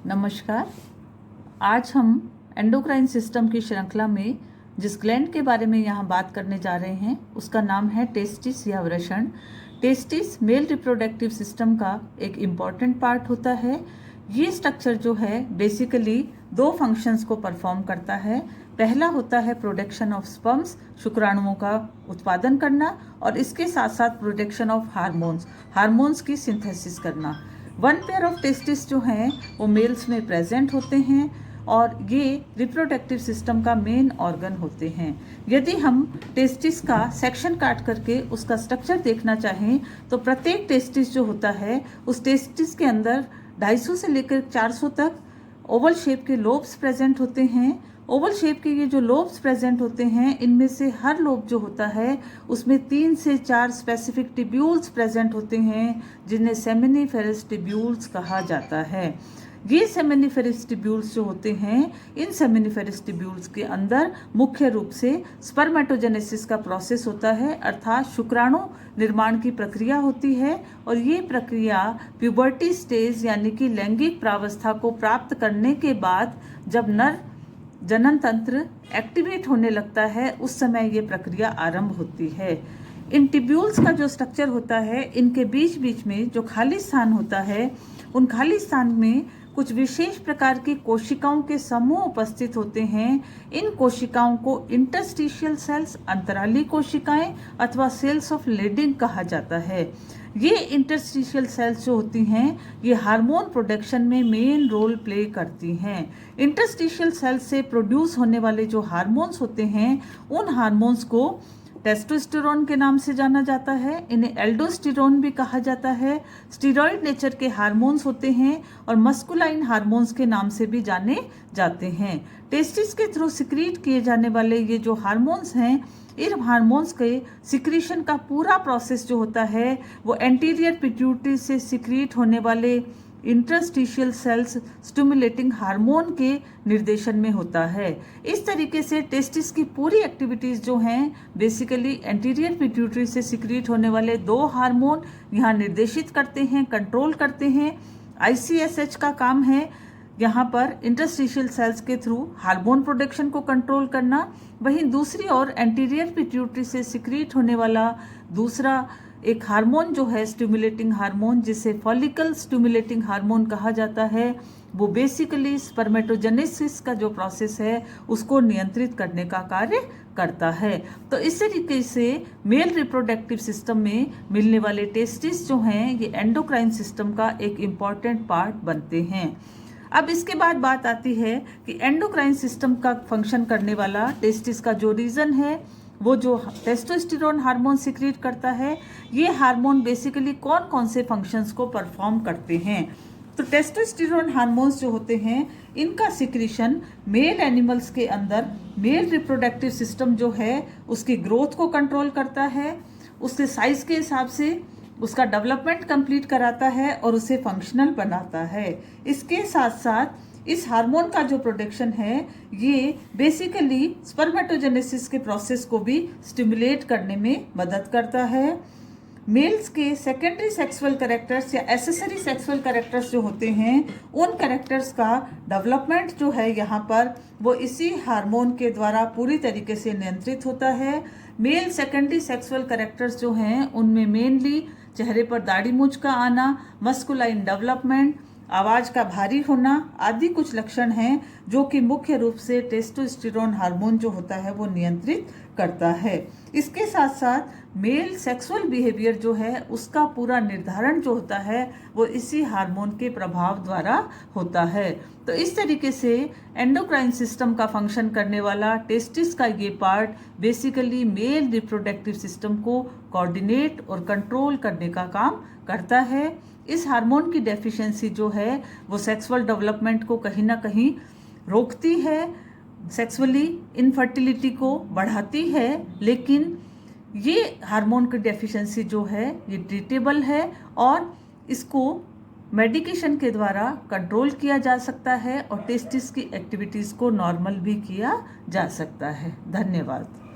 नमस्कार। आज हम एंडोक्राइन सिस्टम की श्रृंखला में जिस ग्लैंड के बारे में यहाँ बात करने जा रहे हैं उसका नाम है टेस्टिस या वृषण। टेस्टिस मेल रिप्रोडक्टिव सिस्टम का एक इम्पॉर्टेंट पार्ट होता है। ये स्ट्रक्चर जो है बेसिकली दो फंक्शंस को परफॉर्म करता है। पहला होता है प्रोडक्शन ऑफ स्पर्म्स, शुक्राणुओं का उत्पादन करना, और इसके साथ साथ प्रोडक्शन ऑफ हार्मोन्स की सिंथेसिस करना। वन पेयर ऑफ टेस्टिस जो हैं वो मेल्स में प्रेजेंट होते हैं और ये रिप्रोडक्टिव सिस्टम का मेन ऑर्गन होते हैं। यदि हम टेस्टिस का सेक्शन काट करके उसका स्ट्रक्चर देखना चाहें तो प्रत्येक टेस्टिस जो होता है उस टेस्टिस के अंदर 250 से लेकर 400 तक ओवल शेप के लोब्स प्रेजेंट होते हैं। ओवल शेप के ये जो लोब्स प्रेजेंट होते हैं इनमें से हर लोब जो होता है उसमें 3 से 4 स्पेसिफिक टिब्यूल्स प्रेजेंट होते हैं जिन्हें सेमिनिफेरस टिब्यूल्स कहा जाता है। ये सेमिनिफेरस टिब्यूल्स जो होते हैं, इन सेमिनिफेरस टिब्यूल्स के अंदर मुख्य रूप से स्पर्मेटोजेनेसिस का प्रोसेस होता है, अर्थात शुक्राणु निर्माण की प्रक्रिया होती है। और ये प्रक्रिया प्यूबर्टी स्टेज यानी कि लैंगिक प्रावस्था को प्राप्त करने के बाद जब नर जनन तंत्र एक्टिवेट होने लगता है उस समय ये प्रक्रिया आरंभ होती है। इन टिब्यूल्स का जो स्ट्रक्चर होता है, इनके बीच बीच में जो खाली स्थान होता है उन खाली स्थान में कुछ विशेष प्रकार की कोशिकाओं के समूह उपस्थित होते हैं। इन कोशिकाओं को इंटरस्टिशियल सेल्स, अंतराली कोशिकाएं अथवा सेल्स ऑफ लेडिंग कहा जाता है। ये इंटरस्टिशियल सेल्स जो होती हैं ये हार्मोन प्रोडक्शन में मेन रोल प्ले करती हैं। इंटरस्टिशियल सेल्स से प्रोड्यूस होने वाले जो हार्मोन्स होते हैं उन हार्मोन्स को टेस्टोस्टेरोन के नाम से जाना जाता है। इन्हें एल्डोस्टेरोन भी कहा जाता है। स्टीरॉयड नेचर के हार्मोन्स होते हैं और मस्कुलाइन हार्मोन्स के नाम से भी जाने जाते हैं। टेस्टिस के थ्रू सिक्रीट किए जाने वाले ये जो हार्मोन्स हैं, इन हार्मोन्स के सिक्रीशन का पूरा प्रोसेस जो होता है वो एंटीरियर पिट्यूटरी से सिक्रीट होने वाले इंटरस्टिशियल सेल्स स्टिमुलेटिंग हार्मोन के निर्देशन में होता है। इस तरीके से टेस्टिस की पूरी एक्टिविटीज़ जो हैं बेसिकली एंटीरियर पिट्यूटरी से सिक्रीट होने वाले दो हार्मोन यहाँ निर्देशित करते हैं, कंट्रोल करते हैं। ICSH का काम है यहाँ पर इंटरस्टिशियल सेल्स के थ्रू हार्मोन प्रोडक्शन को कंट्रोल करना। वहीं दूसरी ओर एंटीरियर पिट्यूटरी से सिक्रीट होने वाला दूसरा एक हार्मोन जो है स्टिमुलेटिंग हार्मोन, जिसे फॉलिकल स्टिमुलेटिंग हार्मोन कहा जाता है, वो बेसिकली स्पर्मेटोजेनेसिस का जो प्रोसेस है उसको नियंत्रित करने का कार्य करता है। तो इस तरीके से मेल रिप्रोडक्टिव सिस्टम में मिलने वाले टेस्टिस जो हैं ये एंडोक्राइन सिस्टम का एक इम्पॉर्टेंट पार्ट बनते हैं। अब इसके बाद बात आती है कि एंडोक्राइन सिस्टम का फंक्शन करने वाला टेस्टिस का जो रीजन है वो जो टेस्टोस्टेरोन हार्मोन सिक्रीट करता है, ये हार्मोन बेसिकली कौन कौन से फंक्शंस को परफॉर्म करते हैं। तो टेस्टोस्टेरोन हार्मोन्स जो होते हैं इनका सिक्रीशन मेल एनिमल्स के अंदर मेल रिप्रोडक्टिव सिस्टम जो है उसकी ग्रोथ को कंट्रोल करता है, उसके साइज के हिसाब से उसका डेवलपमेंट कंप्लीट कराता है और उसे फंक्शनल बनाता है। इसके साथ साथ इस हार्मोन का जो प्रोडक्शन है ये बेसिकली स्पर्मेटोजेनेसिस के प्रोसेस को भी स्टिमुलेट करने में मदद करता है। मेल्स के सेकेंडरी सेक्सुअल कैरेक्टर्स या एसेसरी सेक्सुअल कैरेक्टर्स जो होते हैं उन कैरेक्टर्स का डेवलपमेंट जो है यहाँ पर वो इसी हार्मोन के द्वारा पूरी तरीके से नियंत्रित होता है। मेल सेकेंडरी सेक्सुअल कैरेक्टर्स जो हैं उनमें मेनली चेहरे पर दाढ़ी मूंछ का आना, मस्कुलाइन डेवलपमेंट, आवाज़ का भारी होना आदि कुछ लक्षण हैं जो कि मुख्य रूप से टेस्टोस्टेरोन हार्मोन जो होता है वो नियंत्रित करता है। इसके साथ साथ मेल सेक्सुअल बिहेवियर जो है उसका पूरा निर्धारण जो होता है वो इसी हार्मोन के प्रभाव द्वारा होता है। तो इस तरीके से एंडोक्राइन सिस्टम का फंक्शन करने वाला टेस्टिस का ये part basically male reproductive system को कोऑर्डिनेट और कंट्रोल करने का काम करता है। इस हार्मोन की डेफिशिएंसी जो है वो सेक्सुअल डेवलपमेंट को कहीं ना कहीं रोकती है, सेक्सुअली इनफर्टिलिटी को बढ़ाती है, लेकिन ये हार्मोन की डेफिशिएंसी जो है ये ट्रीटेबल है और इसको मेडिकेशन के द्वारा कंट्रोल किया जा सकता है और टेस्टिस की एक्टिविटीज़ को नॉर्मल भी किया जा सकता है। धन्यवाद।